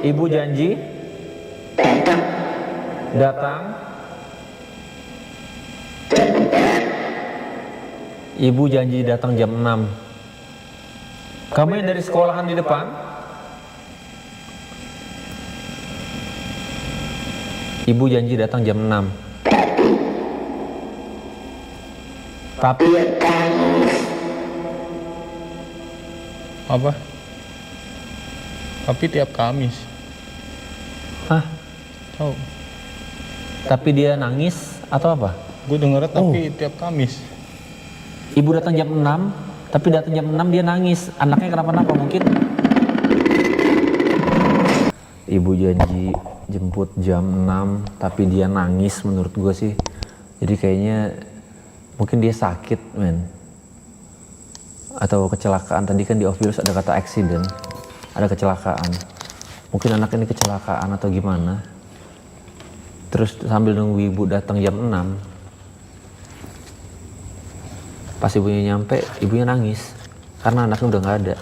Ibu janji datang. Ibu janji datang jam 6. Kamu yang dari sekolahan di depan? Ibu janji datang jam 6. Tapi apa? Tapi tiap Kamis. Hah? Tahu. Tapi dia nangis atau apa? Gue dengernya tapi tiap Kamis. Ibu datang jam 6, tapi datang jam 6 dia nangis. Anaknya kenapa-napa mungkin? Ibu janji jemput jam 6, tapi dia nangis menurut gue sih. Jadi kayaknya mungkin dia sakit, men. Atau kecelakaan. Tadi kan di off-virus ada kata accident. Ada kecelakaan. Mungkin anak ini kecelakaan atau gimana. Terus sambil nunggu ibu datang jam 6. Pas ibunya nyampe, ibunya nangis. Karena anaknya udah gak ada.